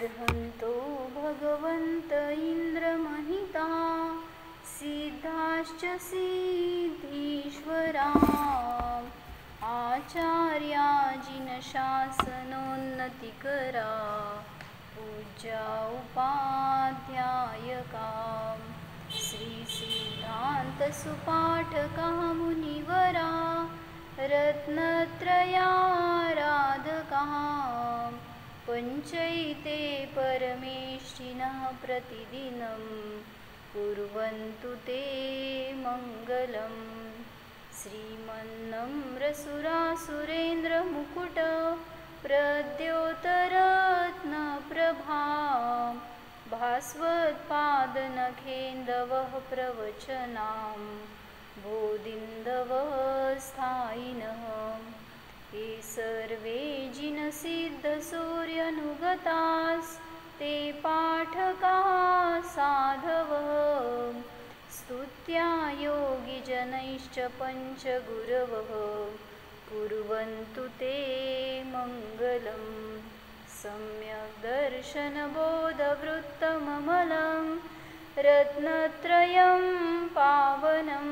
अर्हन्तो भगवन्त इन्द्रमहिता सिद्धाश्च सिद्धीश्वरा आचार्या जिनशासनोन्नतिकरा पूज्या उपाध्यायका श्रीसिद्धान्तसुपाठका मुनिवरा रत्नत्रयाराधका पञ्चैते परमेष्ठिनः प्रतिदिनं कुर्वन्तु ते मङ्गलम्। श्रीमन्नम्रसुरासुरेन्द्रमुकुट प्रद्योतरत्नप्रभा भास्वत्पादनखेन्दवः प्रवचनां बोधिन्दवः स्थायिनः ये सर्वे जिनसिद्धसूर्यनुगतास्ते पाठकाः साधवः स्तुत्या योगिजनैश्च पञ्चगुरवः कुर्वन्तु ते मङ्गलम्। सम्यक् दर्शनबोधवृत्तममलं रत्नत्रयं पावनं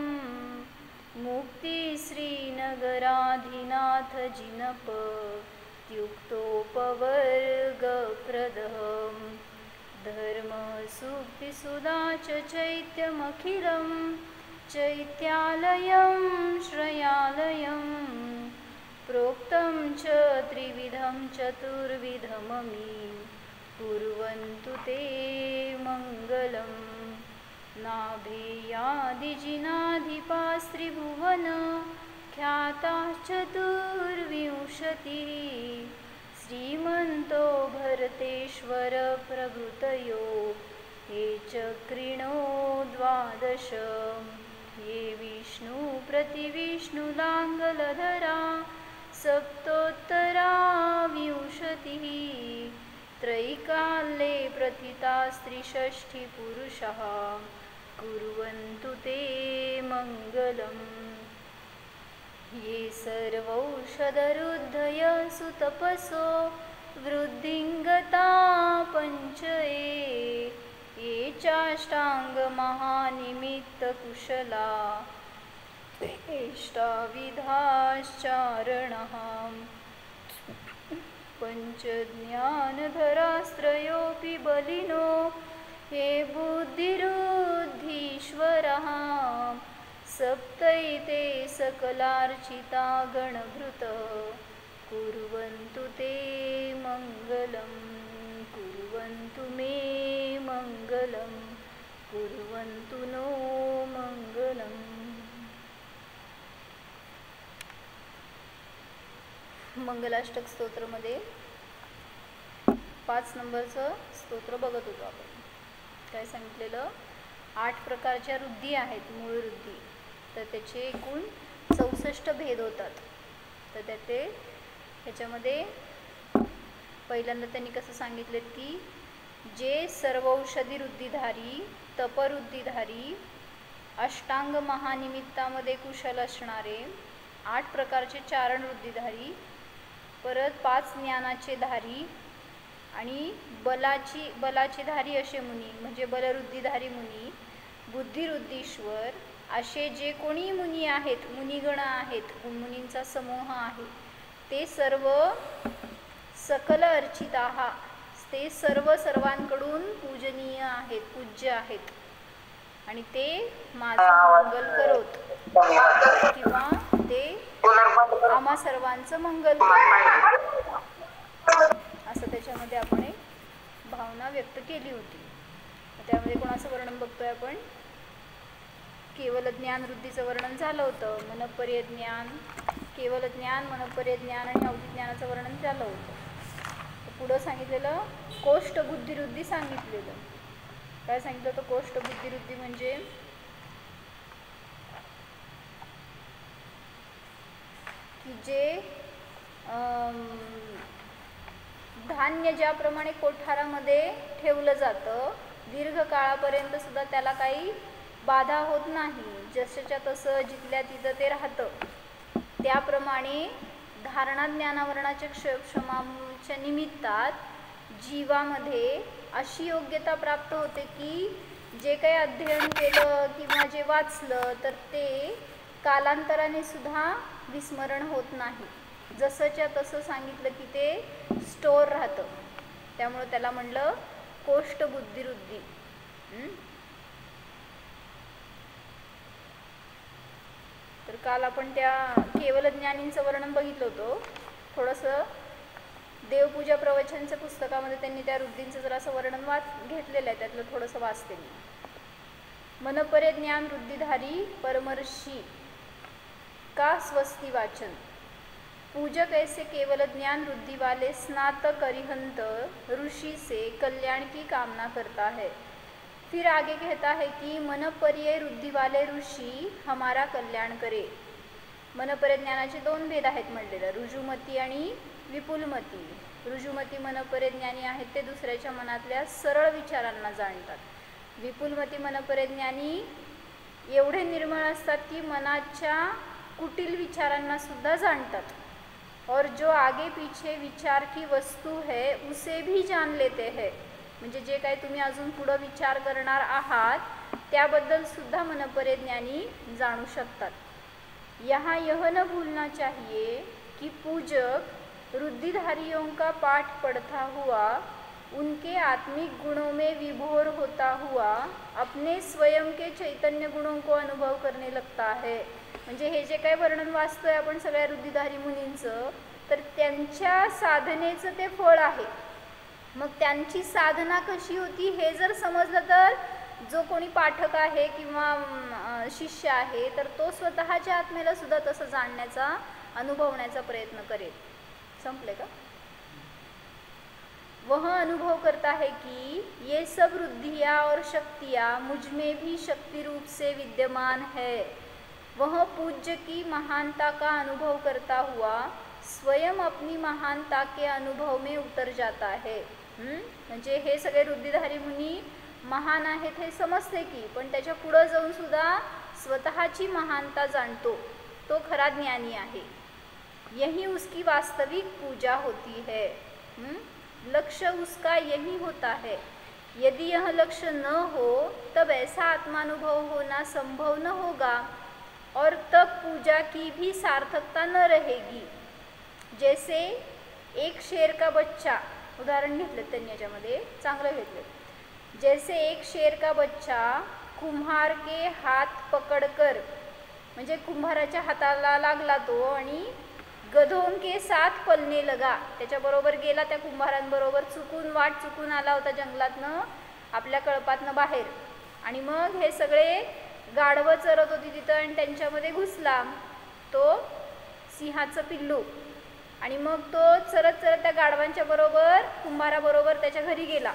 मुक्तिश्रीनगराधिनाथजिनपत्युक्तोपवर्गप्रदं धर्मसुखविसुधा च चैत्यमखिलं चैत्यालयं श्रयालयं प्रोक्तं च त्रिविधं चतुर्विधममी कुर्वन्तु ते मङ्गलम्। नाभेयादिजिनाधिपास्त्रिभुवन ख्याताश्चतुर्विंशतिः श्रीमन्तो भरतेश्वर प्रभृतयो ये चक्रिणो द्वादश ये विष्णुप्रतिविष्णुलाङ्गलधरा सप्तोत्तरा विंशतिः त्रैकाल्ये प्रथितास्त्रिषष्ठिपुरुषाः कुर्वन्तु ते मङ्गलम्। ये सर्वौषधरुद्धय सुतपसो वृद्धिं गता पञ्चये चाष्टाङ्गमहानिमित्तकुशला एष्टाविधाश्चारणः पञ्चज्ञानधरास्त्रयोऽपि बलिनो हे बुद्धिरुद्धीश्वरः सप्तैते सकलार्चिता गणभृतः कुर्वन्तु ते मङ्गलम्। कुर्वन्तु मे मङ्गलम् कुर्वन्तु नो मङ्गलम्। मंगलाष्टक स्तोत्रमध्ये 5 नंबरचं स्तोत्र बघत होतो आपण. काय सांगितलेलं 8 प्रकारच्या रुद्धी आहेत मूळ रुद्धी, तर त्याचे एकूण 64 भेद होतात. तर ह्याच्यामध्ये पहिल्यांदा त्यांनी कसं सांगितलं की जे सर्वौषधी रुद्धीधारी, तपरुद्धीधारी, अष्टांग महानिमित्तामध्ये कुशल असणारे, 8 प्रकारचे चारण रुद्धीधारी, परत 5 ज्ञानाचे धारी आणि बलाची धारी असे मुनी म्हणजे बलरुद्धीधारी मुनी, बुद्धिरुद्धीश्वर असे जे कोणी मुनी आहेत, मुनिगण आहेत, मुनींचा समूह आहे, ते सर्व सकल अर्चिताः, ते सर्वांकडून पूजनीय आहेत, पूज्य आहेत आणि ते माझं मंगल करोत किंवा ते आम्हा सर्वांचं मंगल करत असं त्याच्यामध्ये आपण एक भावना व्यक्त केली होती. त्यामध्ये कोणाचं वर्णन बघतोय आपण? केवल ज्ञान वृद्धीचं वर्णन झालं होतं. मनपर्य ज्ञान, केवल ज्ञान, मनपर्य ज्ञान आणि अवधी ज्ञानाचं वर्णन झालं होतं. पुढं सांगितलेलं कोष्ठ बुद्धिवृद्धी सांगितलेलं. काय सांगितलं होतं? कोष्ठ बुद्धिवृद्धी म्हणजे की जे धान्य ज्याप्रमाणे कोठारामध्ये ठेवलं जातं दीर्घकाळापर्यंत सुद्धा त्याला काही बाधा होत नाही, जसच्या तसं जिथल्या तिथं ते राहतं, त्याप्रमाणे धारणा ज्ञानावरणाच्या क्षमाच्या निमित्तात जीवामध्ये अशी योग्यता प्राप्त होते की जे काही अध्ययन केलं किंवा जे वाचलं तर ते कालांतराने सुद्धा विस्मरण होत नाही, जसंच्या तसं सांगितलं की ते स्टोअर राहतं. त्यामुळं त्याला म्हणलं कोष्ठबुद्धिवृत्ती. तर काल आपण त्या केवल ज्ञानींचं वर्णन बघितलं होतं. थोडंसं देवपूजा प्रवचनच्या पुस्तकामध्ये त्यांनी त्या वृद्धींचं जरासं वर्णन घेतलेलं आहे, त्यातलं थोडंसं वाचते मी. मनपरे ज्ञान वृद्धिधारी परमर्षि का स्वस्ति वाचन, पूजक ऐसे केवल ज्ञान वृद्धि वाले स्नातक अरिहंत ऋषि से कल्याण की कामना करता है. फिर आगे कहता है कि मनपर्य वृद्धि वाले ऋषि हमारा कल्याण करे. मनपर्य ज्ञानाचे दोन भेद आहेत म्हणलेलं, रुजुमती आणि विपुलमती. रुजुमती मनपर्य ज्ञानी आहेत ते दुसऱ्याच्या मनातल्या सरळ विचारांना जाणतात. विपुलमती मनपर्य ज्ञानी एवढे निर्मळ असतात की मनाच्या कुटिल विचारांना सुद्धा जाणतात. और जो आगे पीछे विचार की वस्तू है उसे भी जान लेते हैं. म्हणजे जे काही तुम्ही अजून पुढं विचार करणार आहात त्याबद्दल सुद्धा मनपर्य ज्ञानी जाणू शकतात. यहाँ यह न भूलना चाहिए कि पूजक रुद्धिधारियों का पाठ पढ़ता हुआ उनके आत्मिक गुणों में विभोर होता हुआ अपने स्वयं के चैतन्य गुणों को अनुभव करने लगता है. म्हणजे हे जे काही वर्णन वाचतोय आपण सगळ्या रुद्धिधारी मुनींचं, तर त्यांच्या साधनेचं ते फळ आहे. मग त्यांची साधना कशी होती हे जर समजलं तर जो कोणी पाठक आहे किंवा शिष्य आहे तर तो स्वतःच्या आत्मेला सुद्धा तसं जाणण्याचा अनुभवण्याचा प्रयत्न करेल. संपले का? वह अनुभव करता है कि ये सब वृद्धियाँ और शक्तियाँ मुझ में भी शक्ति रूप से विद्यमान है. वह पूज्य की महानता का अनुभव करता हुआ स्वयं अपनी महानता के अनुभव में उतर जाता है. म्हणजे हे सगळे रुद्धिधारी मुनी महान आहेत हे समजते की, पण त्याच्या पुढं जाऊन सुद्धा स्वतःची महानता जाणतो, तो खरा ज्ञानी आहे. यही उसकी वास्तविक पूजा होती है. लक्ष्य उसका यही होता है. यदि यह लक्ष्य न हो तब ऐसा आत्मानुभव होना संभव न होगा और तब पूजा की भी सार्थकता न रहेगी. जैसे एक शेर का बच्चा, उदाहरण घेतलं त्यांनी याच्यामध्ये चांगलं घेतलं. जैसे एक शेर का बच्चा कुम्हार के हात पकडकर, म्हणजे कुंभाराच्या हाताला लागला तो आणि गधों के साथ पलने लगा, त्याच्याबरोबर गेला, त्या कुंभारांबरोबर वाट चुकून आला होता जंगलातनं आपल्या कळपातनं बाहेर, आणि मग हे सगळे गाढवं चरत होती तिथं आणि त्यांच्यामध्ये घुसला तो सिंहाचं पिल्लू, आणि मग तो चरत चरत त्या गाढवांच्या बरोबर कुंभाराबरोबर त्याच्या घरी गेला.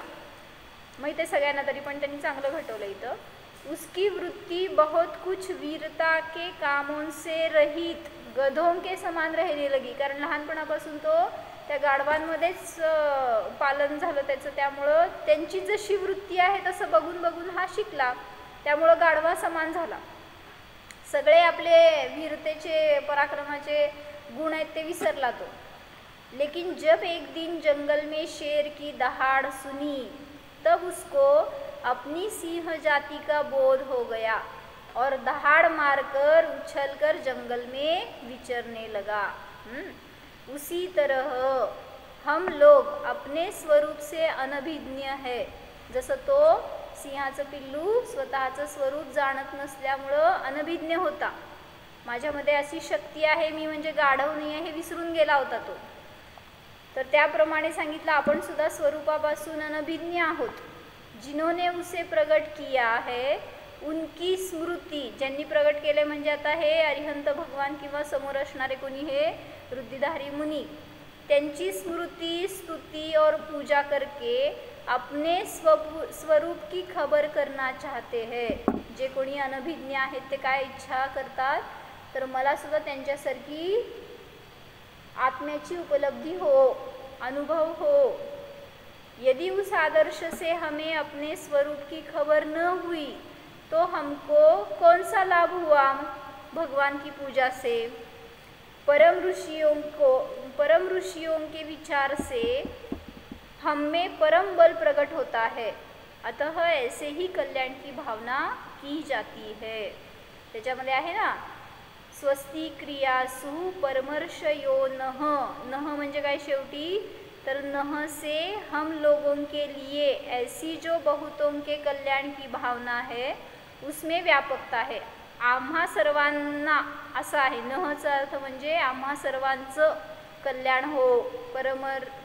मग ते सगळ्यांना तरी पण त्यांनी चांगलं घटवलं इथं. उसकी वृत्ती बहुत कुछ वीरता के कामों से रहित गधों के समान रहने लगी. कारण लहानपणापासून तो त्या गाढवांमध्येच पालन झालं त्याचं, त्यामुळं त्यांची जशी वृत्ती आहे तसं बघून बघून हा शिकला, त्यामुळं गाढवा समान झाला. सगळे आपले वीरतेचे पराक्रमाचे गुण आहेत ते विसरला तो. लेकिन जब एक दिन जंगल में शेर की दहाड़ सुनी तब उसको अपनी सिंह जाति का बोध हो गया और दहाड़ मारकर उछलकर जंगल में विचरने लगा. उसी तरह हम लोग अपने स्वरूप से अनभिज्ञ है. जसं तो सिंहाचं पिल्लू स्वतःचं स्वरूप जाणत नसल्यामुळं अनभिज्ञ होता. माझ्यामध्ये अशी शक्ती आहे, मी म्हणजे गाढव नाही आहे हे विसरून गेला होता तो. तर त्याप्रमाणे सांगितलं आपण सुद्धा स्वरूपापासून अनभिज्ञ आहोत. जिन्होंने उसे प्रगट किया है उनकी स्मृती, ज्यांनी प्रगट केले म्हणजे आता हे अरिहंत भगवान किंवा समोर असणारे कोणी हे रुद्धिधारी मुनी, त्यांची स्मृती स्तुति और पूजा करके अपने स्वरूप की खबर करना चाहते हैं. जे कोणी अनभिज्ञ आहेत ते काय इच्छा करतात तर मला सुद्धा त्यांच्यासारखी आत्म्याची उपलब्धि हो, अनुभव हो. यदि उस आदर्श से हमें अपने स्वरूप की खबर न हुई तो हमको कौन सा लाभ हुआ भगवान की पूजा से. परम ऋषियों के विचार से हम में परम बल प्रकट होता है, अतः ऐसे ही कल्याण की भावना की जाती है. त्याच्यामध्ये आहे ना, स्वस्ती क्रियासु परमर्शयो नह. नह म्हणजे काय शेवटी, तर नह से हम लोगों के लिए ऐसी जो बहुतों के कल्याण की भावना है उसमें व्यापकता है. आम्हा सर्वांना असं आहे. नहचा अर्थ म्हणजे आम्हा सर्वांचं कल्याण हो.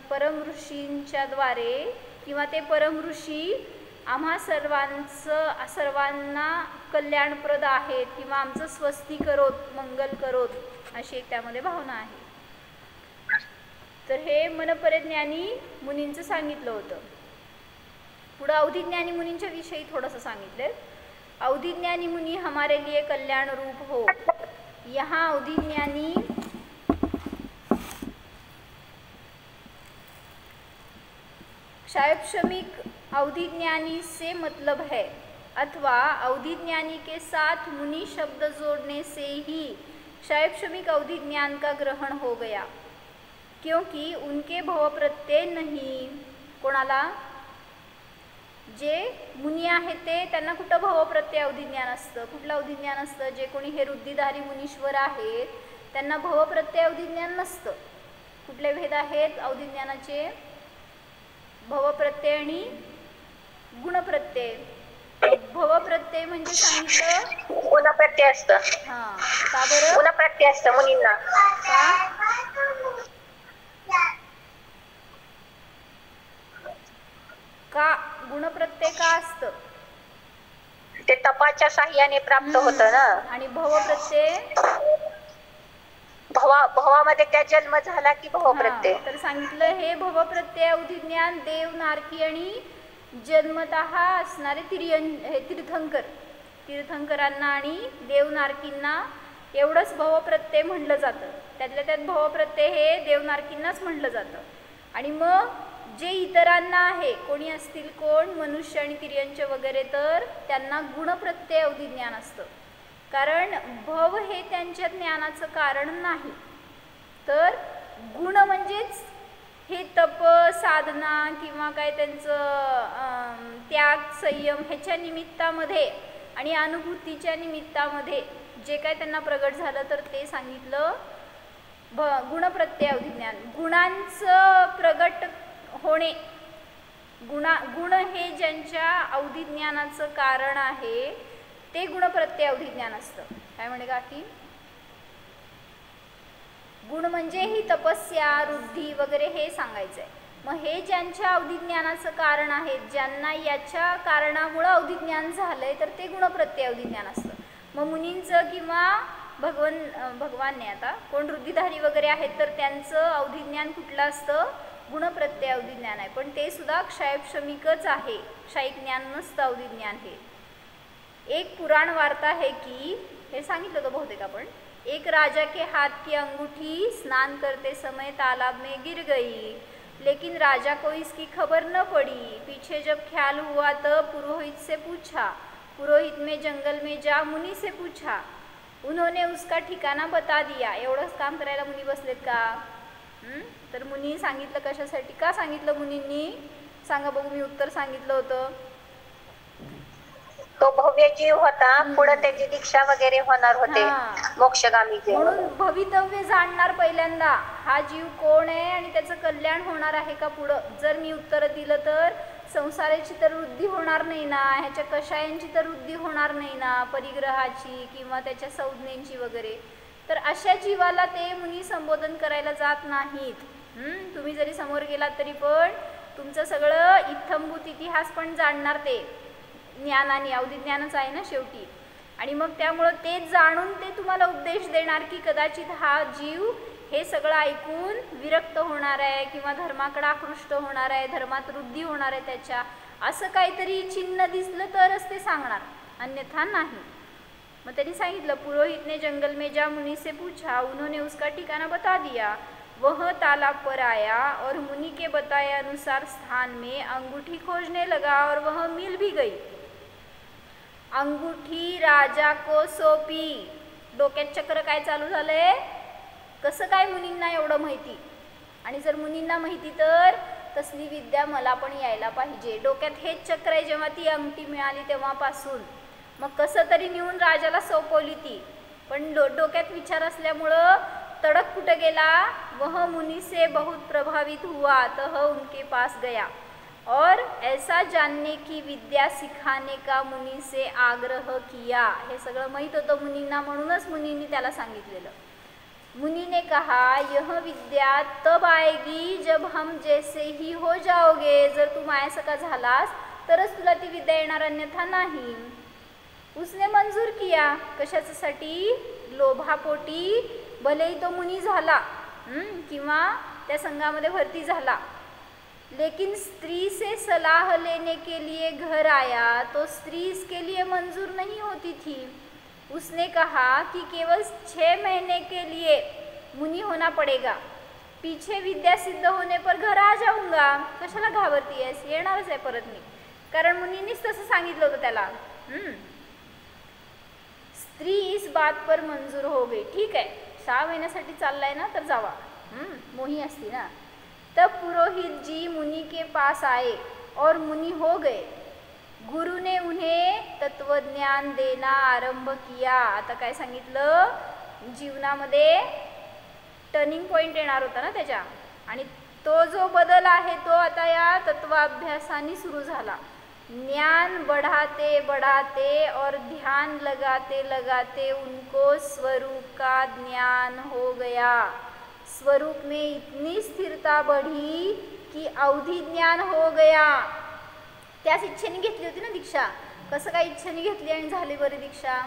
परम ऋषींच्या द्वारे किंवा ते परम ऋषी आम्हा सर्वांना कल्याणप्रद आहेत किंवा आमचं स्वस्ती करोत, मंगल करोत, अशी एक त्यामध्ये भावना आहे. तर हे मनपरिज्ञानी मुनींचं सांगितलं होतं. पुढं अवधिज्ञानी मुनींच्या विषयी थोडंसं सांगितलं. अवधिज्ञानी मुनि हमारे लिए कल्याण रूप हो. यहाँ अवधिज्ञानी शैक्षणिक अवधिज्ञानी से मतलब है, अथवा अवधिज्ञानी के साथ मुनि शब्द जोड़ने से ही शैक्षणिक अवधिज्ञान का ग्रहण हो गया, क्योंकि उनके भव प्रत्यय नहीं. कोणाला, जे मुनी आहेत ते त्यांना कुठं भव प्रत्यय अवधिज्ञान असतं. कुठलं अवधिज्ञान असतं, जे कोणी हे रुद्धिधारी मुनीश्वर आहेत त्यांना भव प्रत्यय अवधिज्ञान नसतं. कुठले भेद आहेत अवधिज्ञानाचे, भव प्रत्यय आणि गुण प्रत्यय. भव प्रत्यय म्हणजे सांगितलं गुण प्रत्यय असतं. हां, का बरं गुण प्रत्यय असतं मुनींना. का गुण प्रत्यय का असतं, ते तपाच्या साह्याने प्राप्त होतं ना. आणि भव प्रत्यय भवामध्ये त्या जन्म झाला की भव प्रत्यय. तर सांगितलं हे भव प्रत्यय अवधिज्ञान देव, नारकी आणि जन्मतः असणारे तीर्थंकरांना आणि देव नारकींना एवढंच भव प्रत्यय म्हणलं जातं. त्यातल्या त्यात भव प्रत्यय हे देव नारकींनाच म्हणलं जातं. आणि मग जे इतरांना आहे, कोणी असतील कोण मनुष्य आणि तिर्यंच वगैरे, तर त्यांना गुणप्रत्यय अवधिज्ञान असतं. कारण भव हे त्यांच्या ज्ञानाचं कारण नाही, तर गुण म्हणजेच हे तप, साधना किंवा काय त्यांचं त्याग, संयम ह्याच्या निमित्तामध्ये आणि अनुभूतीच्या निमित्तामध्ये जे काय त्यांना प्रगट झालं तर ते सांगितलं गुणप्रत्यय अवधिज्ञान. गुणांचं प्रगट होणे, गुण हे ज्यांच्या अवधिज्ञानाचं कारण आहे ते गुणप्रत्यय अवधिज्ञान असतं. काय म्हणे का की गुण म्हणजे ही तपस्या, रुद्धी वगैरे हे सांगायचं आहे. मग हे ज्यांच्या अवधिज्ञानाचं कारण आहे, ज्यांना याच्या कारणामुळं अवधिज्ञान झालंय, तर ते गुणप्रत्यय अवधिज्ञान असतं. मग मुनींचं किंवा भगवानने आता कोण रुद्धिधारी वगैरे आहेत तर त्यांचं अवधिज्ञान कुठलं असतं, गुणप्रत्यय अवधिज्ञान आहे. पण ते सुद्धा क्षयक्षमिकच आहे, क्षयिक ज्ञान नसतं अवधिज्ञान हे. एक पुराण वार्ता है कि, हे सांगितलं होतं बहुतेक आपण, एक राजा के हाथ की अंगूठी स्नान करते समय तालाब में गिर गई, लेकिन राजा को इसकी खबर न पड़ी. पीछे जब ख्याल हुआ तो पुरोहित से पूछा. पुरोहित में जंगल में जा मुनि से पूछा. उन्होंने उसका ठिकाना बता दिया. एवढंच काम करायला मुनी बसलेत का? तर मुनी सांगितलं कशासाठी, का सांगितलं मुनींनी सांगा बघू. मी उत्तर सांगितलं होतं. तो भव्य जीव होता, पुढे त्याची दीक्षा वगैरे होणार होते, मोक्षगामी जीव. म्हणून भवितव्य जाणणार पहिल्यांदा हा जीव कोण आहे आणि त्याचं कल्याण होणार आहे का पुढं. जर मी उत्तर दिलं तर संसाराची तर वृद्धी होणार नाही ना, ह्याच्या कषायांची तर वृद्धी होणार नाही ना, परिग्रहाची किंवा त्याच्या संज्ञेची वगैरे. तर अशा जीवाला ते मुनी संबोधन करायला जात नाहीत. तुम्ही जरी समोर गेलात तरी पण तुमचं सगळं इत्थंभूत इतिहास पण जाणणार ते ज्ञानाने, अवधिज्ञानच आहे ना शेवटी. आणि मग त्यामुळं ते जाणून ते तुम्हाला उपदेश देणार की कदाचित हा जीव हे सगळं ऐकून विरक्त होणार आहे किंवा धर्माकडे आकृष्ट होणार आहे, धर्मात वृद्धी होणार आहे त्याच्या, असं काहीतरी चिन्ह दिसलं तरच ते सांगणार, अन्यथा नाही. मग त्यांनी सांगितलं पुरोहित ने जंगल में जा मुनि से पूछा, उन्होंने उसका ठिकाना बता दिया. वह तालाब पर आया और मुनि के बताए अनुसार स्थान में अंगूठी खोजने लगा और वह मिल भी गई. अंगूठी राजा को सोपी. डोक्यात चक्र काय चालू झालंय, कसं काय मुनींना एवढं माहिती. आणि जर मुनींना माहिती तर तसली विद्या मला पण यायला पाहिजे. डोक्यात हेच चक्र आहे जेव्हा ती अंगठी मिळाली तेव्हापासून. मग कसं तरी नेऊन राजाला सोपवली ती, पण डोक्यात विचार असल्यामुळं तडक कुठं गेला, वह मुनि से बहुत प्रभावित हुआ तह उनके पास गया और ऐसा जानने की विद्या सिखाने का मुनि से आग्रह किया. हे सगळं माहीत होतं मुनींना, म्हणूनच मुनींनी त्याला सांगितलेलं. मुनि ने कहा यह विद्या तब आएगी जब हम जैसे ही हो जाओगे. जर तू माझ्यासारखा झालास तरच तुला ती विद्या येणार, अन्यथा नाही. उसने मंजूर किया. कशासाठी? लोभापोटी. भलेही तो मुनी झाला किंवा त्या संघामध्ये भरती झाला, लेकिन स्त्री से सलाह लेने के लिए घर आया तो स्त्री इसके लिए मंजूर नहीं होती थी. उसने कहा कि केवल 6 महीने के लिए मुनि होना पड़ेगा, पीछे विद्या सिद्ध होने पर घर आ जाऊंगा. कशाला घाबरती आहेस, येणारच आहे परत मी. कारण मुनींनीच तसं सांगितलं होतं त्याला. स्त्री इस बात पर मंजूर हो गई. ठीक आहे, 6 महिन्यासाठी चाललाय ना तर जावा. मोही असती ना. तब पुरोहित जी मुनि के पास आए और मुनि हो गए. गुरु ने उन्हें तत्वज्ञान देना आरंभ किया. आता काय सांगितलं, जीवनामध्ये टर्निंग पॉइंट येणार होता ना त्याच्या, आणि तो जो बदल आहे तो आता या तत्वाभ्यासाने सुरू झाला. ज्ञान बढ़ाते बढ़ाते और ध्यान लगाते लगाते उनको स्वरूप का ज्ञान हो गया. स्वरूप में इतनी स्थिरता बढ़ी कि अवधि ज्ञान हो गया. त्याच इच्छेने घेतली होती ना दीक्षा. कसं काय इच्छेने घेतली आणि झाली बरी दीक्षा?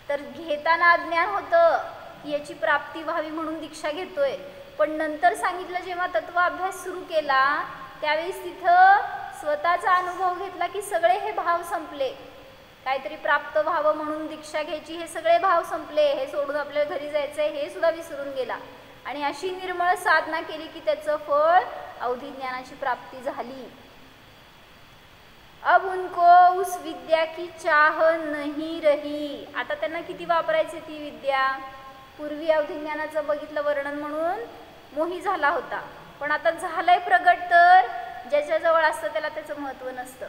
तर घेताना अज्ञान होतं की याची प्राप्ती व्हावी म्हणून दीक्षा घेतोय, पण नंतर सांगितलं जेव्हा तत्वाभ्यास सुरू केला त्यावेळेस तिथं स्वतःचा अनुभव घेतला की सगळे हे भाव संपले. काहीतरी प्राप्त व्हावं म्हणून दीक्षा घ्यायची, हे सगळे भाव संपले. हे सोडून आपल्याला घरी जायचंय हे सुद्धा विसरून गेला, आणि अशी निर्मळ साधना केली की त्याचं फळ अवधी ज्ञानाची प्राप्ती झाली. अब उनको उस विद्या की चाह नहीं रही. आता त्यांना किती वापरायची ती विद्या? पूर्वी अवधी ज्ञानाचं बघितलं वर्णन म्हणून मोही झाला होता, पण आता झालंय प्रगट तर ज्याच्याजवळ असतं त्याला त्याचं महत्त्व नसतं.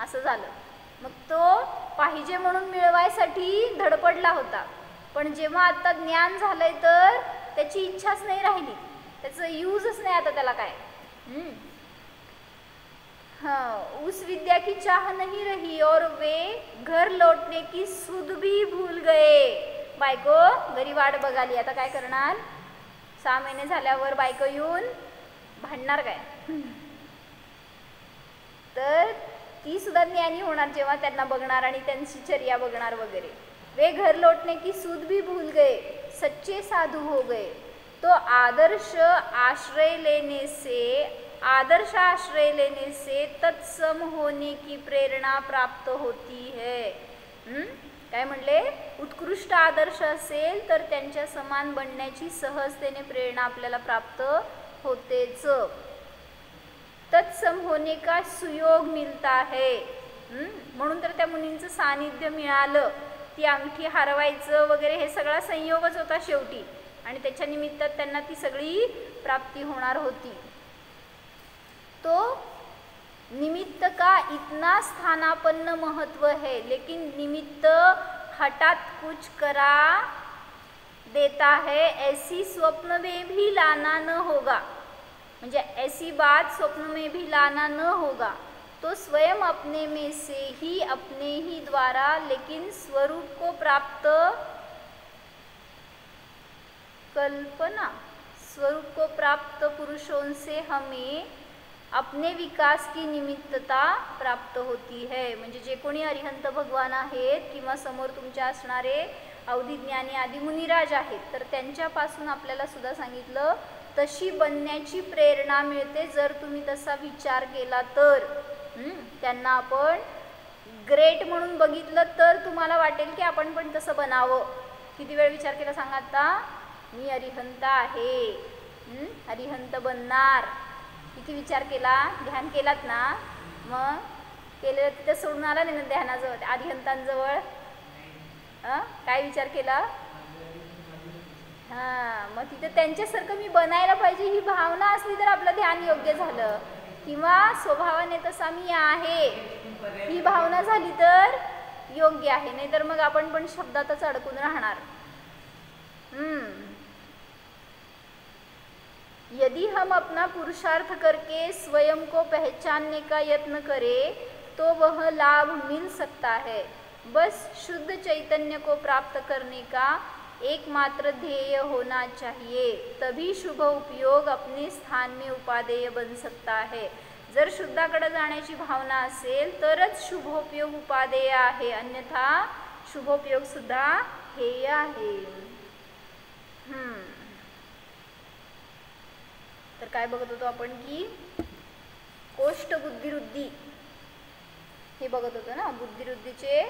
असं झालं. मग तो पाहिजे म्हणून मिळवायसाठी धडपडला होता, पण जेव्हा आता ज्ञान झालंय तर त्याची इच्छाच नाही राहिली, त्याचं यूजच नाही आता त्याला काय. हाँ, उस विद्या की चाह नहीं रही और वे घर लौटने की सुध भी भूल गए. बायको घरी वाट बघाली. आता काय करणार? 6 महिने झाल्यावर बायको येऊन भांडणार काय? तर ती सुद्धा ज्ञानी होणार जेव्हा त्यांना बघणार आणि त्यांची चर्या बघणार वगैरे. वे घर लौटने की सुध भी भूल गए, सच्चे साधु हो गए. तो आदर्श आश्रय लेने से तत्सम होने की प्रेरणा प्राप्त होती है. काय म्हणले? उत्कृष्ट आदर्श असेल तर त्यांच्या समान बनण्याची सहजतेने प्रेरणा आपल्याला प्राप्त होतेच. तत्सम होने का सुयोग मिलता है. म्हणून तर त्या मुनींचं सानिध्य मिळालं. ती अंगठी हरवायचं वगैरे हे सगळा संयोगच होता शेवटी, आणि त्याच्या निमित्तात त्यांना ती सगळी प्राप्ती होणार होती. तो निमित्त का इतना स्थानापन्न महत्व है, लेकिन निमित्त हठात कुछ करा देता है, ऐसी स्वप्न में भी लाना न होगा. म्हणजे ऐसी बात स्वप्न में भी लाना न होगा. तो स्वयं अपने में से ही अपने ही द्वारा लेकिन स्वरूप को प्राप्त कल्पना स्वरूप को प्राप्त पुरुषों से हमें अपने विकास की निमित्तता प्राप्त होती है. म्हणजे जे कोणी अरिहंत भगवान आहेत किंवा समोर तुमच्या असणारे अवधी ज्ञानी आदी मुनिराज आहेत, तर त्यांच्यापासून आपल्याला सुद्धा सांगितलं तशी बनण्याची प्रेरणा मिळते जर तुम्ही तसा विचार केला तर. त्यांना आपण ग्रेट म्हणून बघितलं तर तुम्हाला वाटेल की आपण पण तसं बनावं. किती वेळ विचार केला सांगा आता? मी अरिहंत आहे, अरिहंत बनणार. किती विचार केला? ध्यान केलात ना? मग केलेलं तिथं सोडून आला नाही ना ध्यानाजवळ, अरिहंतांजवळ. काय विचार केला? हां, मग तिथे त्यांच्यासारखं मी बनायला पाहिजे ही भावना असली तर आपलं ध्यान योग्य झालं, किंवा स्वभावाने तसा मी आहे ही भावना झाली तर योग्य आहे, नाही तर मग आपण पण शब्दातच अडकून राहणार. यदि हम अपना पुरुषार्थ करके स्वयं को पहचानने का यत्न करें तो वह लाभ मिल सकता है. बस शुद्ध चैतन्य को प्राप्त करने का एकमात्र ध्येय होना चाहिए, तभी शुभ उपयोग अपने स्थान में उपादेय बन सकता है. जर शुद्धाकडे जाण्याची भावना असेल तरच शुभोपयोग उपादेय आहे, अन्यथा शुभोपयोग सुद्धा हेय आहे. तर काय बघत होतो आपण की कोष्ट बुद्धिवृद्धी हे बघत होतो ना. बुद्धिवृद्धीचे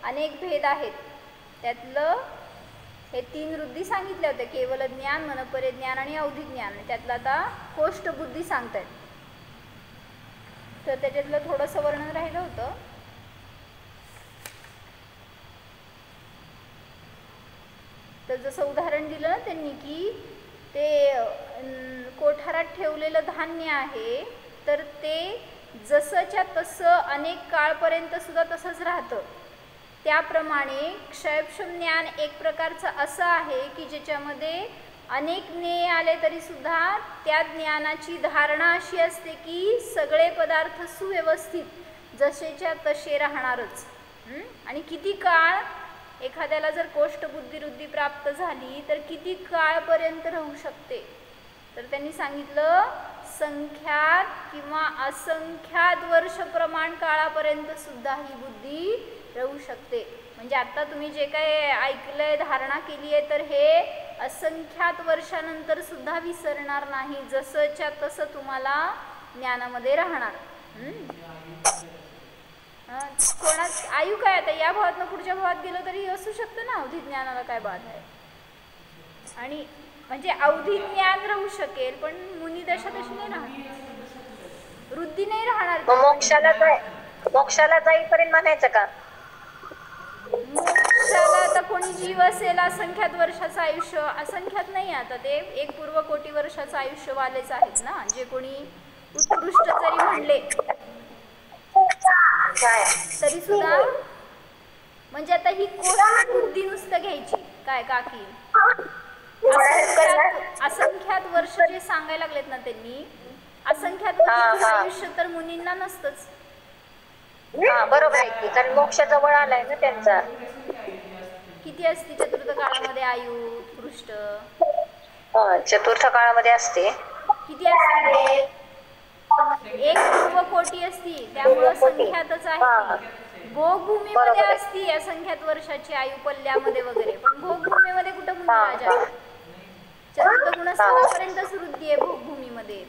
अनेक भेद आहेत, त्यातलं हे 3 वृत्ती सांगितल्या होत्या, केवल ज्ञान, मनपरे ज्ञान आणि अवधी ज्ञान. त्यातलं आता कोष्ट बुद्धी सांगतायत. तर त्याच्यातलं थोडंसं वर्णन राहिलं होतं. तर जसं उदाहरण दिलं ना त्यांनी की ते कोठारात ठेवलेलं धान्य आहे, तर ते जसंच्या तसं अनेक काळपर्यंत सुद्धा तसंच राहतं. त्याप्रमाणे क्षयक्षम ज्ञान एक प्रकारचं असं आहे की ज्याच्यामध्ये अनेक ज्ञेय आले तरी सुद्धा त्या ज्ञानाची धारणा अशी असते की सगळे पदार्थ सुव्यवस्थित जसेच्या तसे राहणारच. आणि किती काळ एखाद्याला जर कोष्ट बुद्धिवृद्धी प्राप्त झाली तर किती काळपर्यंत राहू शकते. तर त्यांनी सांगितलं संख्यात किंवा असंख्यात वर्ष प्रमाण काळापर्यंत सुद्धा ही बुद्धी राहू शकते. म्हणजे आता तुम्ही जे काही ऐकलंय, धारणा केली आहे, तर हे असंख्यात वर्षानंतर सुद्धा विसरणार नाही, जसंच्या तसं तुम्हाला ज्ञानामध्ये राहणार. कोणाच आयु काय आता या भावातनं पुढच्या भावात गेलो तरी असू शकतं ना, अवधी ज्ञानाला काय बाध आहे. आणि म्हणजे अवधी ज्ञान राहू शकेल पण मुनी दशा तशी नाही राहणार, वृद्धी नाही राहणार. मोक्षाला जाईपर्यंत म्हणायचं का? मोक्षाला आता कोणी जीव असेल असंख्यात वर्षाचं आयुष्य, असंख्यात नाही, आता ते 1 पूर्व कोटी वर्षाचं आयुष्य वालेच आहेत ना, जे कोणी उत्कृष्ट जरी म्हणले तरी सुद्धा. म्हणजे आता ही कोष्ट बुद्धी नुसतं घ्यायची काय काकी, असंख्यात वर्ष जे सांगायला लागलेत ना त्यांनी, असंख्यात वर्ष आयुष्य तर मुनींना नसतंच. बरोबर आहे की, कारण मोक्ष जवळ आलाय ना त्यांचा. किती असते चतुर्थ काळामध्ये आयु उत्कृष्ट? चतुर्थ काळामध्ये असते. किती असते? 1 पूर्व कोटी असती, त्यामुळे संख्यातच आहे. भोगभूमीमध्ये असती असंख्यात वर्षाची आयु पल्ल्यामध्ये वगैरे, पण भोगभूमीमध्ये कुठं मुनी राजा? चतुर्थ गुणस्थानापर्यंतच वृद्धी आहे भोगभूमीमध्ये.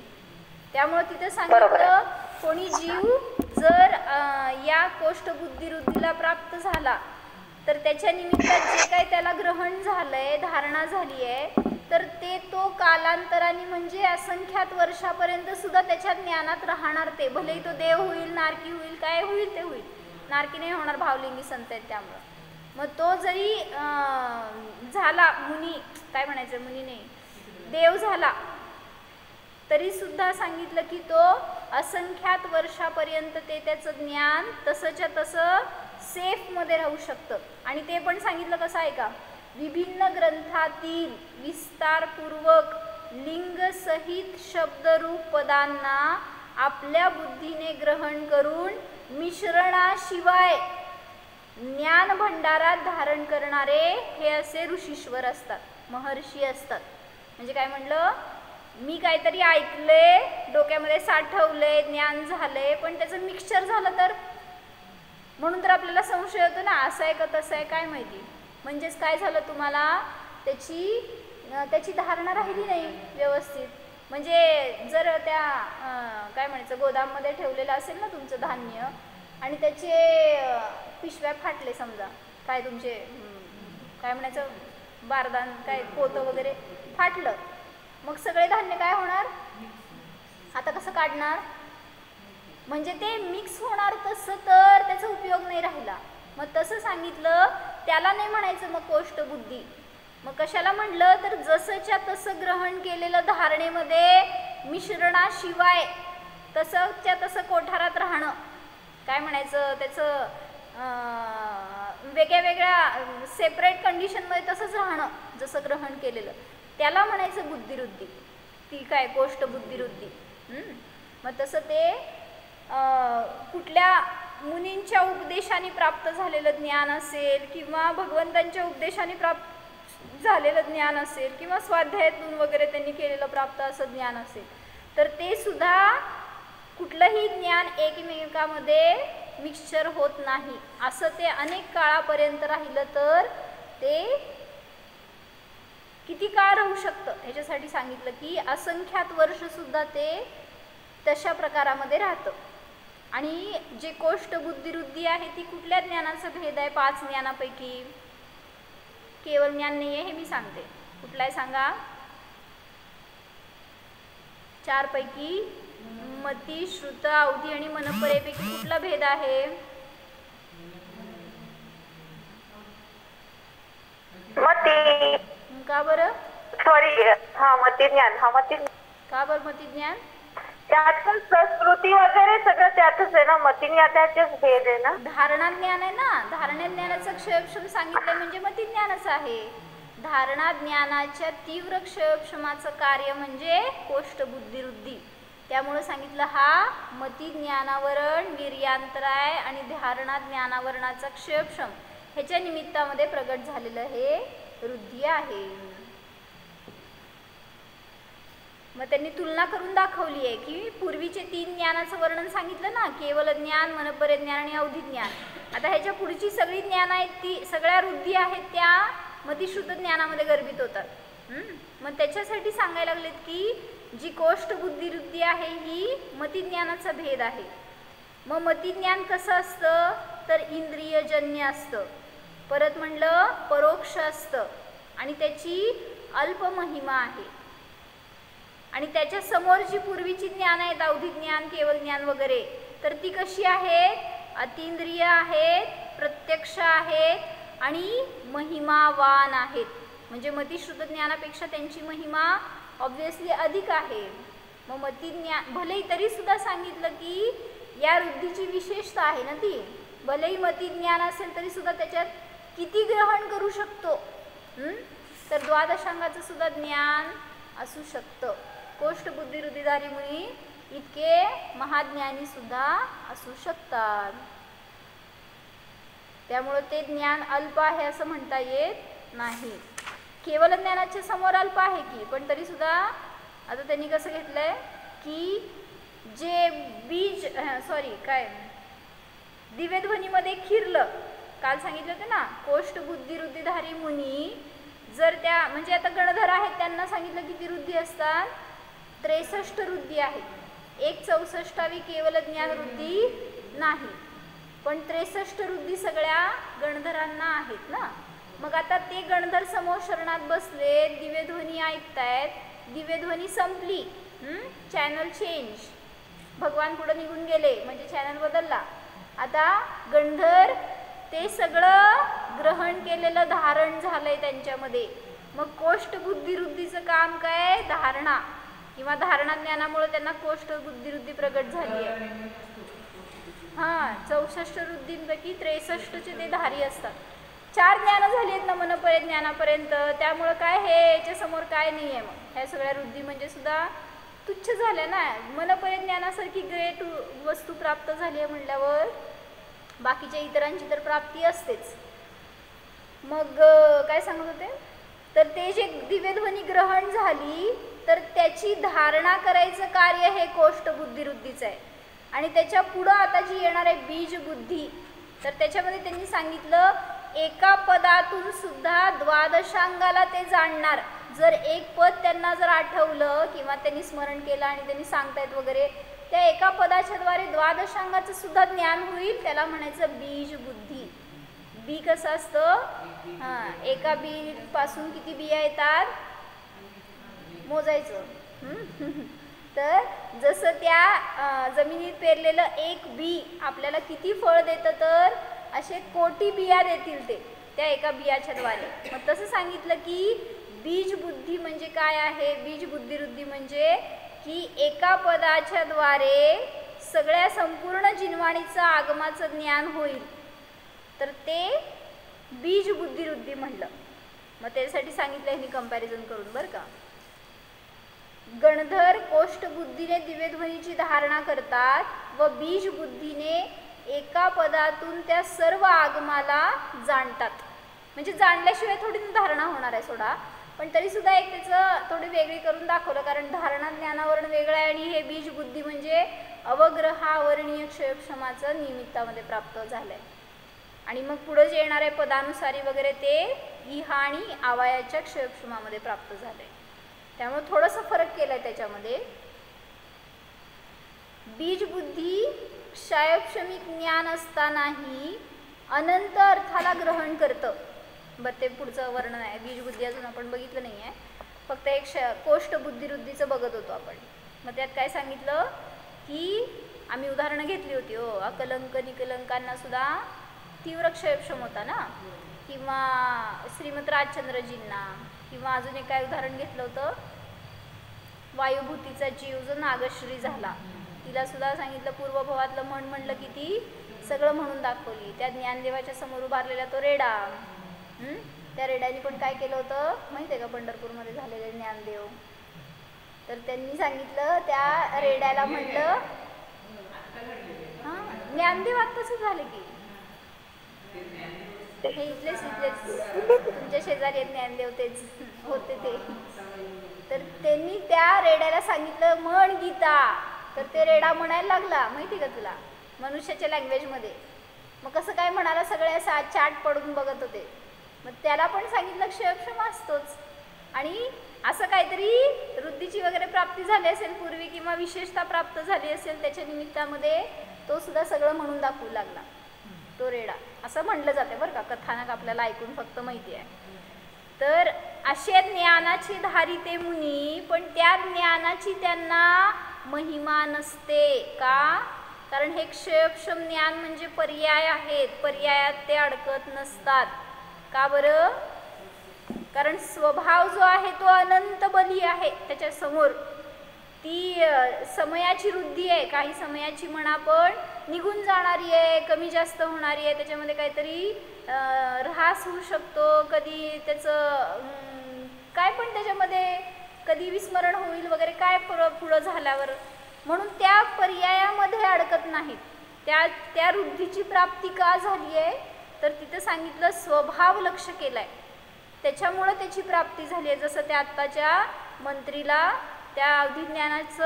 त्यामुळे तिथे सांगितलं कोणी जीव जर या कोष्ट बुद्धिवृद्धीला प्राप्त झाला तर त्याच्या निमित्तात जे काही त्याला ग्रहण झालंय, धारणा झाली आहे, तर ते तो कालांतराने म्हणजे असंख्यात वर्षापर्यंत सुद्धा त्याच्या ज्ञानात राहणार. ते भलेही तो देव होईल, नारकी होईल, काय होईल ते होईल, नारकी नाही होणार, भावलिंगी संत आहेत त्यामुळं. मग तो जरी झाला मुनी, काय म्हणायचं, मुनी नाही, देव झाला तरी सुद्धा सांगितलं की तो असंख्यात वर्षापर्यंत ते त्याचं ज्ञान तसंच्या तसं सेफमध्ये राहू शकतं. आणि ते पण सांगितलं कसं आहे का, विभिन्न ग्रंथातील विस्तारपूर्वक लिंगसहित शब्दरूप पदांना आपल्या बुद्धीने ग्रहण करून मिश्रणाशिवाय ज्ञान भंडारात धारण करणारे हे असे ऋषीश्वर असतात, महर्षी असतात. म्हणजे काय म्हणलं, मी काहीतरी ऐकलंय, डोक्यामध्ये साठवलंय, ज्ञान झालंय, पण त्याचं मिक्सचर झालं तर, म्हणून तर आपल्याला संशय होतो ना, असं आहे का तसं आहे काय माहिती. म्हणजेच काय झालं, तुम्हाला त्याची धारणा राहिली नाही व्यवस्थित. म्हणजे जर त्या काय म्हणायचं गोदाममध्ये ठेवलेलं असेल ना तुमचं धान्य आणि त्याचे पिशव्या फाटले समजा, काय तुमचे काय म्हणायचं बारदान काय पोतं वगैरे फाटलं, मग सगळे धान्य काय होणार, आता कसं काढणार? म्हणजे ते मिक्स होणार, तसं तर त्याचा उपयोग नाही राहिला. मग तसं सांगितलं त्याला नाही म्हणायचं मग कोष्ट बुद्धी, मग कशाला म्हणलं तर जसंच्या तसं ग्रहण केलेलं धारणेमध्ये मिश्रणाशिवाय तसंच्या तसं कोठारात राहणं, काय म्हणायचं त्याचं, वेगळ्या वेगळ्या सेपरेट कंडिशनमध्ये तसंच राहणं जसं ग्रहण केलेलं, त्याला म्हणायचं बुद्धिवृत्ती. ती काय गोष्ट बुद्धिवृत्ती. मग तसं ते कुठल्या मुनींच्या उपदेशाने प्राप्त झालेलं ज्ञान असेल किंवा भगवंतांच्या उपदेशाने प्राप्त झालेलं ज्ञान असेल किंवा स्वाध्यायातून वगैरे त्यांनी केलेलं प्राप्त असं ज्ञान असेल, तर ते सुद्धा कुठलंही ज्ञान एकमेकामध्ये मिक्सचर होत नाही. असं ते अनेक काळापर्यंत राहिलं तर ते किती काळ राहू शकतं ह्याच्यासाठी सांगितलं की असंख्यात वर्षसुद्धा ते तशा प्रकारामध्ये राहतं. आणि जे कोष्ट बुद्धिवृत्ती आहे ती कुठल्या ज्ञानाचा भेद आहे? 5 ज्ञानापैकी केवळ ज्ञान नाही आहे हे मी सांगते. कुठला आहे सांगा? 4 पैकी मती, श्रुत, अवधी आणि मनपरेपैकी कुठला भेद आहे? मती. का बरं? सॉरी, हा मती ज्ञान. हा मती. का बरं मती ज्ञान? त्यातच संस्कृती वगैरे सगळं त्यातच आहे ना. मती ज्ञानाचेच भेद आहे ना. धारणा ज्ञान आहे ना. धारणा ज्ञानाचं क्षयक्षम सांगितलं म्हणजे मती ज्ञानच आहे. धारणा ज्ञानाच्या तीव्र क्षयक्षमाचं कार्य म्हणजे कोष्ट बुद्धिवृत्ती. त्यामुळे सांगितलं हा मती ज्ञानावरण, वीर्यांतराय आणि धारणा ज्ञानावरणाचा क्षयक्षम ह्याच्या निमित्तामध्ये प्रगट झालेलं हे वृद्धी आहे. मग त्यांनी तुलना करून दाखवली आहे की पूर्वीचे 3 ज्ञानाचं वर्णन सांगितलं ना, केवल ज्ञान, मनपरे ज्ञान आणि अवधी ज्ञान. आता ह्याच्या पुढची सगळी ज्ञान आहेत ती सगळ्या वृद्धी आहेत त्या मतिश्रुत ज्ञानामध्ये गर्भित होतात. मग त्याच्यासाठी सांगायला लागलेत की जी कोष्ट बुद्धिवृत्ती आहे ही मतिज्ञानाचा भेद आहे. मग मतिज्ञान कसं असतं तर इंद्रियजन्य असतं. परत म्हणलं परोक्ष असतं आणि त्याची अल्प महिमा आहे. आणि त्याच्या समोर जी पूर्वीची ज्ञान आहेत, अवधी ज्ञान, केवल ज्ञान वगैरे, तर ती कशी आहेत? अतींद्रिय आहेत, प्रत्यक्ष आहेत आणि महिमावान आहेत. म्हणजे मतिश्रुत ज्ञानापेक्षा त्यांची महिमा ऑब्व्हियसली अधिक आहे. मग मतिज्ञान भलेही तरी सुद्धा सांगितलं की या वृद्धीची विशेषता आहे ना ती. भलेही मतिज्ञान असेल तरी सुद्धा त्याच्यात किती ग्रहण करू शकतो तर द्वादशांगाचं सुद्धा ज्ञान असू शकतं. कोष्ट बुद्धिवृत्तीधारी मुनी इतके महाज्ञानी सुद्धा असू शकतात. त्यामुळे ते ज्ञान अल्प आहे असं म्हणता येत नाही. केवल ज्ञानाच्या समोर अल्प आहे की, पण तरी सुद्धा आता त्यांनी कसं घेतलंय की जे बीज दिव्यध्वनीमध्ये खिरलं, काल सांगितलं होतं ना, कोष्ट बुद्धिवृत्तीधारी मुनी जर त्या म्हणजे आता गणधर आहेत त्यांना सांगितलं किती वृद्धी असतात? 63 वृद्धी आहेत. 1/64 केवल ज्ञान वृद्धी नाही, पण 63 वृद्धी सगळ्या गणधरांना आहेत ना. मग आता ते गणधर समोर शरणात बसले, दिव्यध्वनी ऐकतायत, दिव्यध्वनी संपली, चॅनल चेंज, भगवान पुढे निघून गेले म्हणजे चॅनल बदलला. आता गणधर ते सगळं ग्रहण केलेलं धारण झालंय त्यांच्यामध्ये. मग कोष्ट बुद्धिवृत्तीचं काम काय? धारणा किंवा धारणा ज्ञानामुळे त्यांना कोष्ट बुद्धिवृत्ती प्रगट झाली आहे. 64 वृद्धींपैकी 63चे ते धारी असतात. 4 ज्ञान झाली आहेत ना मनपरे ज्ञानापर्यंत. त्यामुळं काय हे याच्या समोर काय नाही आहे. मग ह्या सगळ्या वृद्धी म्हणजे सुद्धा तुच्छ झाल्या ना. मनपरे ज्ञानासारखी ग्रेट वस्तू प्राप्त झाली आहे म्हणल्यावर बाकीच्या इतरांची तर प्राप्ती असतेच. मग काय सांगत होते तर ते जे दिव्यध्वनी ग्रहण झाली तर त्याची धारणा करायचं कार्य हे कोष्ट बुद्धिवृत्तीचं आहे. आणि त्याच्या पुढं आता जी येणार आहे बीज बुद्धी, तर त्याच्यामध्ये त्यांनी सांगितलं एका पदातून सुद्धा द्वादशांगाला ते जाणणार. जर एक पद त्यांना जर आठवलं किंवा त्यांनी स्मरण केलं आणि त्यांनी सांगतायत वगैरे, त्या एका पदाच्या द्वारे द्वादशांगाचं सुद्धा ज्ञान होईल. त्याला म्हणायचं बीज बुद्धी. बी कसं असतं? एका बी पासून किती बिया येतात मोजायचं. तर जसं त्या जमिनीत पेरलेलं एक बी आपल्याला किती फळ देतं तर असे कोटी बिया देतील ते. त्या एका बियाच्या द्वारे. मग तसं सांगितलं की बीज बुद्धी म्हणजे काय आहे? बीज बुद्धिवृत्ती म्हणजे की एका पदाच्या द्वारे सगळ्या संपूर्ण जिनवाणीचं आगमाचं ज्ञान होईल, तर ते बीज बुद्धिवृत्ती म्हणलं. मग त्यासाठी सांगितलं ह्यांनी कंपॅरिझन करून बरं का. गणधर कोष्ठबुद्धीने दिव्यध्वनीची धारणा करतात व बीज बुद्धीने एका पदातून त्या सर्व आगमाला जाणतात. म्हणजे जाणल्याशिवाय थोडी धारणा होणार आहे सोडा, पण तरी सुद्धा एक त्याचं थोडी वेगळी करून दाखवलं, कारण धारणा ज्ञानावरण वेगळं आहे आणि हे बीज बुद्धी म्हणजे अवग्रहावरणीय क्षयक्षमाचं निमित्तामध्ये प्राप्त झालंय. आणि मग पुढे जे येणार आहे पदानुसारी वगैरे ते इहा आणि आवायाच्या क्षयक्षमामध्ये प्राप्त झालंय. त्यामुळे थोडंसं फरक केलाय त्याच्यामध्ये. बीज बुद्धी क्षयक्षमिक ज्ञान असतानाही अनंत अर्थाला ग्रहण करतं. बरं, ते पुढचं वर्णन आहे. बीज बुद्धी अजून आपण बघितलं नाही आहे, फक्त एक कोष्ठ बुद्धिवृत्तीचं बघत होतो आपण. मग त्यात काय सांगितलं की आम्ही उदाहरणं घेतली होती हो, अकलंक निकलंकांना सुद्धा तीव्र क्षयक्षम होता ना, किंवा श्रीमंत राजचंद्रजींना, किंवा अजून एक काय उदाहरण घेतलं होतं, वायुभूतीचा जीव जो नागश्री झाला तिला सुद्धा सांगितलं पूर्वभवातलं म्हणलं की ती सगळं म्हणून दाखवली. त्या ज्ञानदेवाच्या समोर उभारलेला तो रेडा, त्या रेड्याने पण काय केलं होतं माहिती आहे का, पंढरपूरमध्ये झालेले ज्ञानदेव. तर त्यांनी सांगितलं त्या रेड्याला म्हणलं, हां ज्ञानदेव आत्ताच झाले की हे इथलेच तुमच्या शेजारी ज्ञानदेव तेच होते ते. तर त्यांनी त्या रेड्याला सांगितलं म्हण गीता, तर ते रेडा म्हणायला लागला माहिती का तुला, मनुष्याच्या लँग्वेजमध्ये. मग कसं काय म्हणाला, सगळे असं चाट पडून बघत होते. मग त्याला पण सांगितलं क्षयक्षम असतोच. आणि असं काहीतरी वृद्धीची वगैरे प्राप्ती झाली असेल पूर्वी, किंवा विशेषता प्राप्त झाली असेल त्याच्या निमित्तामध्ये तो सुद्धा सगळं म्हणून दाखवू लागला तो रेडा, असं म्हणलं जातं बरं का. कथानक आपल्याला ऐकून फक्त माहिती आहे. तर असे ज्ञानाचे धारी ते मुनी, पण त्या ज्ञानाची त्यांना महिमा नसते. का? कारण हे क्षयक्षम ज्ञान म्हणजे पर्याय आहेत, पर्यायात ते अडकत नसतात. का बरं? कारण स्वभाव जो आहे तो अनंत बली आहे त्याच्या समोर. ती समयाची वृद्धी आहे, काही समयाची म्हणा पण निघून जाणारी आहे, कमी जास्त होणारी आहे. त्याच्यामध्ये काहीतरी ऱ्हास होऊ शकतो, कधी त्याचं काय पण त्याच्यामध्ये कधी विस्मरण होईल वगैरे काय पुढं झाल्यावर. म्हणून त्या पर्यायामध्ये अडकत नाहीत. त्या वृद्धीची प्राप्ती का झाली आहे, तर तिथं सांगितलं स्वभाव लक्ष केलाय, त्याच्यामुळं त्याची प्राप्ती झाली आहे. जसं त्या आत्ताच्या मंत्रीला त्या अवधिज्ञानाचं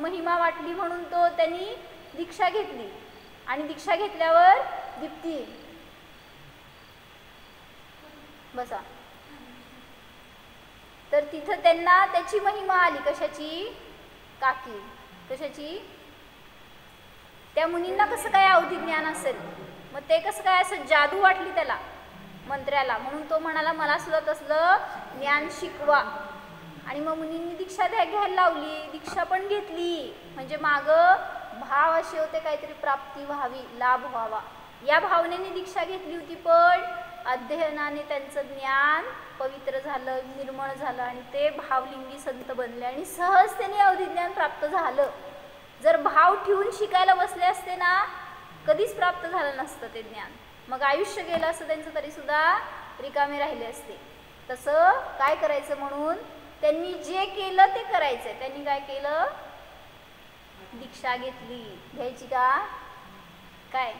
महिमा वाटली म्हणून तो त्यांनी दीक्षा घेतली, आणि दीक्षा घेतल्यावर दीप्ती बसा, तर तिथं त्यांना त्याची महिमा आली. कशाची? काकी कशाची? त्या मुनींना कसं काय अवधिज्ञान असेल, मग ते कसं काय असं जादू वाटली त्याला मंत्र्याला, म्हणून तो म्हणाला मला सुद्धा तसलं ज्ञान शिकवा. आणि मग मुनींनी दीक्षा घ्यायला लावली, दीक्षा पण घेतली. म्हणजे मागं भाव असे होते काहीतरी प्राप्ती व्हावी, लाभ व्हावा, या भावनेने दीक्षा घेतली होती. पण अध्ययनाने त्यांचं ज्ञान पवित्र झालं, निर्मळ झालं, आणि ते भावलिंगी संत बनले आणि सहज त्यांनी अवधिज्ञान प्राप्त झालं. जर भाव ठेवून शिकायला बसले असते ना, कधीच प्राप्त झालं नसतं ते ज्ञान. मग आयुष्य गेलं असतं त्यांचं, तरी सुद्धा रिकामे राहिले असते. तसं काय करायचं, म्हणून त्यांनी जे केलं ते करायचंय. त्यांनी काय केलं? दीक्षा घेतली. घ्यायची का? काय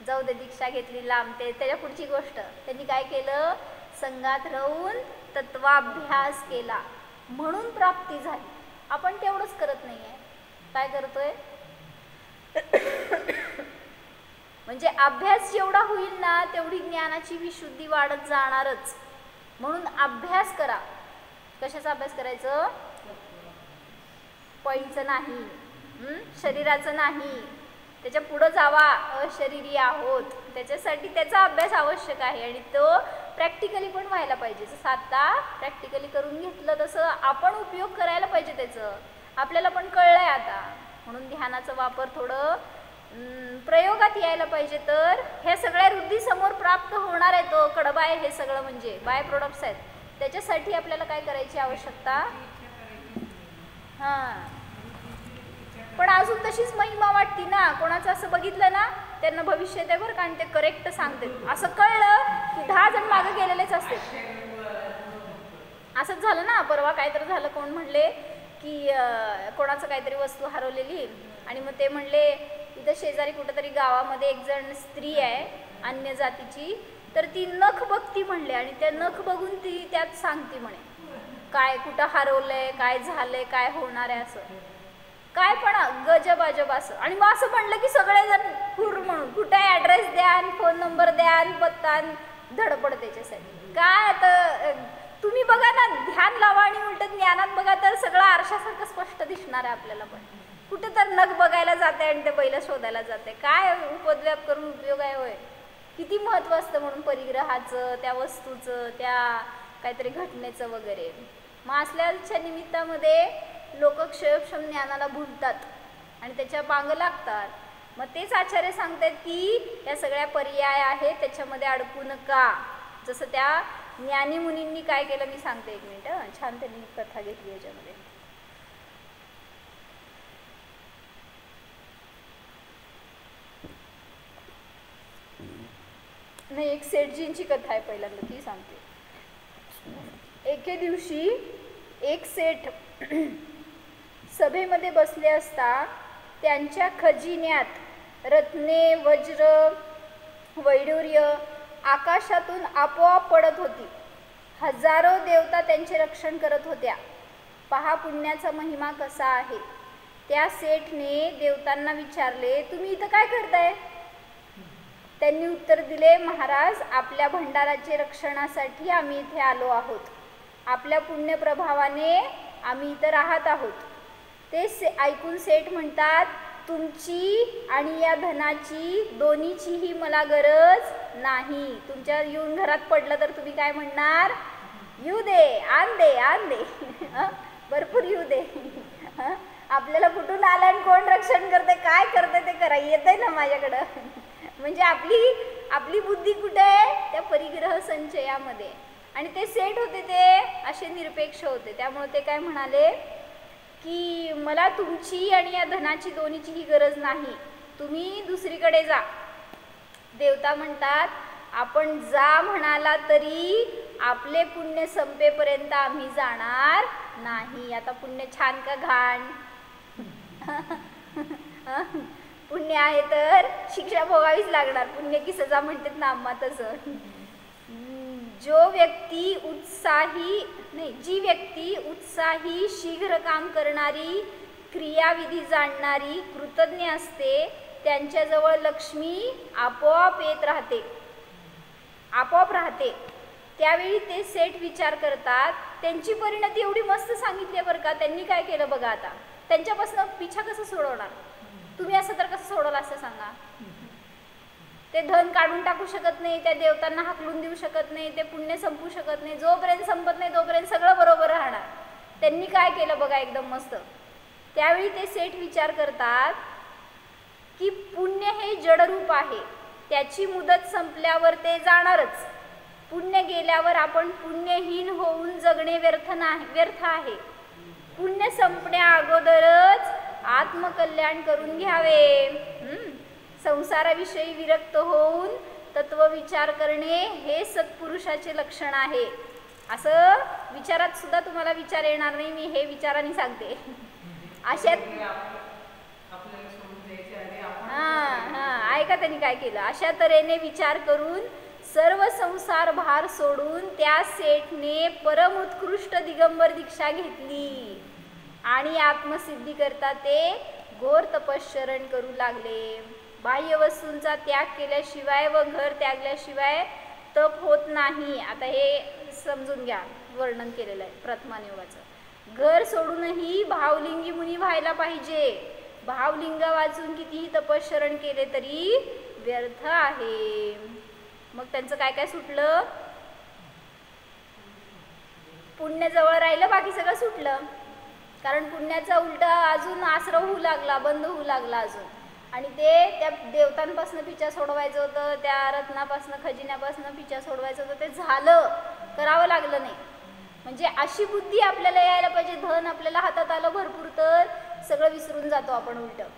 जाऊ दे, दीक्षा घेतली लांब, ते त्याच्या पुढची गोष्ट. त्यांनी काय केलं? संघात राहून तत्वाभ्यास केला, म्हणून प्राप्ती झाली. आपण तेवढंच करत नाहीये. काय करतोय? म्हणजे अभ्यास जेवढा होईल ना, तेवढी ज्ञानाची विशुद्धी वाढत जाणारच. म्हणून अभ्यास करा. कशाचा अभ्यास करायचं? पॉईंटचं नाही, शरीराचं नाही, त्याच्या पुढं जावा. अशरीरी आहोत, त्याच्यासाठी त्याचा अभ्यास आवश्यक आहे, आणि तो प्रॅक्टिकली पण व्हायला पाहिजे. जसं आता प्रॅक्टिकली करून घेतलं तसं आपण उपयोग करायला पाहिजे त्याचं. आपल्याला पण कळलंय आता, म्हणून ध्यानाचा वापर थोडं प्रयोगात यायला पाहिजे, तर ह्या सगळ्या वृद्धी समोर प्राप्त होणार आहे, तो कडबा आहे, हे सगळं म्हणजे बाय प्रोडक्ट्स आहेत. त्याच्यासाठी आपल्याला काय करायची आवश्यकता? हां, पण अजून तशीच महिमा वाटती ना. कोणाचं असं बघितलं ना, त्यांना भविष्य आहे बरं का, आणि ते करेक्ट सांगते. असं कळलं की 10 जण मागं गेलेलेच असते. असंच झालं ना परवा, काहीतरी झालं, कोण म्हणले की कोणाचं काहीतरी वस्तू हरवलेली, आणि मग ते म्हणले इथं शेजारी कुठंतरी गावामध्ये एक जण स्त्री आहे अन्य जातीची, तर ती नख बघती म्हणले, आणि त्या नख बघून ती त्यात सांगती म्हणे काय कुठं हरवलंय, काय झालंय, काय होणार आहे, असं काय पण गजब अजब असं. आणि मग असं म्हणलं की सगळेजण हुर म्हणून कुठे ॲड्रेस द्या, फोन नंबर द्या, पत्ता, धडपड त्याच्यासाठी. काय आता तुम्ही बघा ना, ध्यान लावा आणि उलट ज्ञानात बघा, तर सगळं आरशासारखं स्पष्ट दिसणार आहे आपल्याला. पण कुठे तर नख बघायला जाते आणि ते बैल शोधायला जाते, काय उपद्व्याप करून उपयोग आहे होय. किती महत्त्व असतं म्हणून परिग्रहाचं, त्या वस्तूचं, त्या काहीतरी घटनेचं वगैरे. मग असल्याच्या निमित्तामध्ये लोक क्षयोक्षम ज्ञानाला भुलतात आणि त्याच्या मागं लागतात. मग तेच आचार्य सांगतात की या सगळ्या पर्याय आहेत, त्याच्यामध्ये अडकू नका. जसं त्या ज्ञानी मुनींनी काय केलं मी सांगते, एक मिनिट. छान त्यांनी कथा घेतली याच्यामध्ये. नाही, एक सेठजींची कथा आहे पहिल्यांदा, ती सांगते. एके दिवशी एक सेठ सभेमध्ये बसले असता त्यांच्या खजिन्यात रत्ने, वज्र, वैडूर्य आकाशातून आपोआप पडत होती. हजारो देवता त्यांचे रक्षण करत होत्या. पहा पुण्याचा महिमा कसा आहे. त्या सेठने देवतांना विचारले, तुम्ही इथं काय करताय? त्यांनी उत्तर दिले, महाराज, आपल्या भंडाराचे रक्षणासाठी आम्ही इथे आलो आहोत. आपल्या पुण्यप्रभावाने आम्ही इथं राहत आहोत. ते ऐकून सेठ म्हणतात, तुमची आणि या धनाची दोन्हीचीही मला गरज नाही. तुमच्या येऊन घरात पडलं तर तुम्ही काय म्हणणार? येऊ दे, आण दे, आण दे, भरपूर येऊ दे. आपल्याला कुठून आलं आणि कोण रक्षण करते, काय करते ते करा, येतंय ना माझ्याकडं. म्हणजे आपली बुद्धी कुठे आहे? त्या परिग्रह संचयामध्ये. आणि ते सेठ होते ते असे निरपेक्ष होते, त्यामुळे ते काय म्हणाले की मला तुमची आणि या धनाची दोन्हीचीही गरज नाही, तुम्ही दुसरीकडे जा. देवता म्हणतात, आपण जा म्हणाला तरी आपले पुण्य संपेपर्यंत आम्ही जाणार नाही. आता पुण्य छान का घाण? पुण्य आहे तर शिक्षा भोगावीच लागणार. पुण्य की सजा म्हणतात ना अम्मा, तसं. जी व्यक्ती उत्साही, शीघ्र काम करणारी, क्रियाविधी जाणणारी, कृतज्ञ असते, त्यांच्याजवळ लक्ष्मी आपोआप राहते. त्यावेळी ते सेठ विचार करतात, त्यांची परिणती एवढी मस्त सांगितली बरं का, त्यांनी काय केलं बघा. आता त्यांच्यापासून पिछा कसं सोडवणार? तुम्ही असं तर कसं सोडवलं असं सांगा. ते धन काढून टाकू शकत नाही, त्या देवतांना हाकलून देऊ शकत नाही, ते पुण्य संपू शकत नाही. जोपर्यंत संपत नाही तोपर्यंत सगळं बरोबर राहणार. त्यांनी काय केलं बघा, एकदम मस्त. त्यावेळी ते सेठ विचार करतात की पुण्य हे जडरूप आहे, त्याची मुदत संपल्यावर ते जाणारच. पुण्य गेल्यावर आपण पुण्यहीन होऊन जगणे व्यर्थ आहे. पुण्य संपण्या अगोदरच आत्मकल्याण करून घ्यावे. संसाराविषयी विरक्त होऊन तत्वविचार करणे हे सत्पुरुषाचे लक्षण आहे. असं विचारात सुद्धा तुम्हाला विचार येणार नाही, मी हे विचाराने सांगते. अशात ऐका त्यांनी काय केलं. अशा तऱ्हेने विचार करून सर्व संसार भार सोडून त्या सेठने परम उत्कृष्ट दिगंबर दीक्षा घेतली आणि आत्मसिद्धी करता ते घोर तपश्चरण करू लागले. बाह्य वस्तूंचा त्याग केल्याशिवाय व घर त्यागल्याशिवाय तप होत नाही. आता हे समजून घ्या, वर्णन केलेलं आहे प्रथमान योगाचं. घर सोडूनही भावलिंगी मुनी व्हायला पाहिजे. भावलिंग वाचून कितीही तपश्चरण केले तरी व्यर्थ आहे. मग त्यांचं काय काय सुटलं? पुण्य जवळ राहिलं, बाकी सगळं सुटलं. कारण पुण्याचा उलटा अजून आश्रव होऊ लागला, बंद होऊ लागला अजून. आणि ते त्या देवतांपासून पिछा सोडवायचं होतं, त्या रत्नापासून खजिन्यापासून पिछा सोडवायचं होतं, ते झालं, करावं लागलं नाही. म्हणजे अशी बुद्धी आपल्याला यायला पाहिजे. धन आपल्याला हातात आलं भरपूर तर सगळं विसरून जातो आपण उलटं.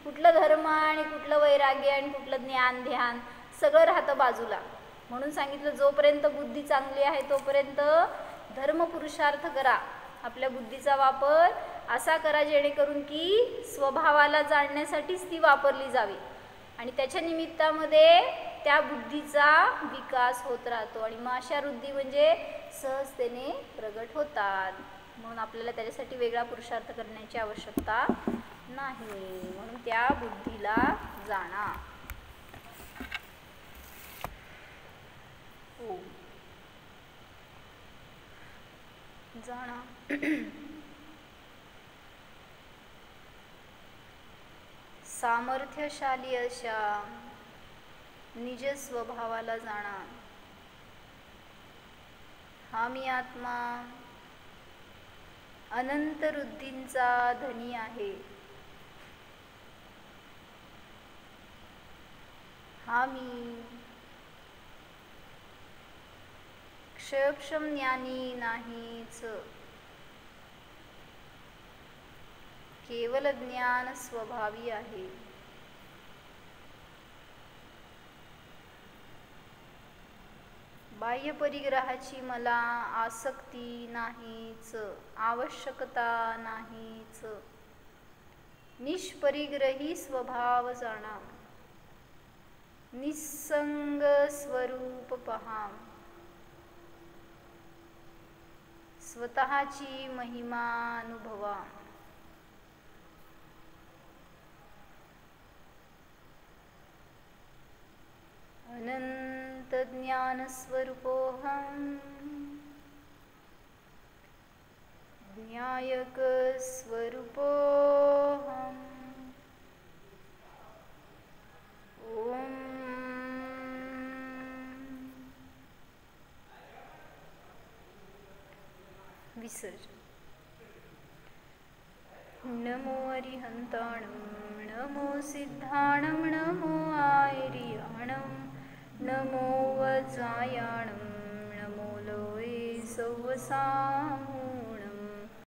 कुठलं धर्म आणि कुठलं वैराग्य आणि कुठलं ज्ञान ध्यान सगळं राहतं बाजूला. म्हणून सांगितलं जोपर्यंत बुद्धी चांगली आहे तोपर्यंत धर्म पुरुषार्थ करा. आपल्या बुद्धीचा वापर असा करा जेणेकरून की स्वभावाला जाणण्यासाठीच ती वापरली जावी आणि त्याच्या निमित्तामध्ये त्या बुद्धीचा विकास होत राहतो आणि मग अशा वृद्धी म्हणजे सहजतेने प्रगट होतात. म्हणून आपल्याला त्याच्यासाठी वेगळा पुरुषार्थ करण्याची आवश्यकता नाही. म्हणून त्या बुद्धीला जाणा. हो जाणा. सामर्थ्यशाली अशा निज स्वभावाला जाणा. हा मी आत्मा अनंत वृद्धींचा धनी आहे. हा मी क्षयक्षम ज्ञानी नाहीच, केवल ज्ञान स्वभावी आहे. बाह्य परिग्रहाची मला आसक्ती नाहीच, आवश्यकता नाहीच. निष्परिग्रही स्वभाव जाणा. निसंग स्वरूप पहा. स्वतःची महिमा अनुभवा. अनंत ज्ञान स्वरूपोऽहम्, ज्ञायक स्वरूपोऽहम्. ओम विसर्जन. नमो अरिहंताणं, नमो सिद्धाणं, नमो आयर्याणं, नमो वज्रायाणं, नमो लोये सौवसां.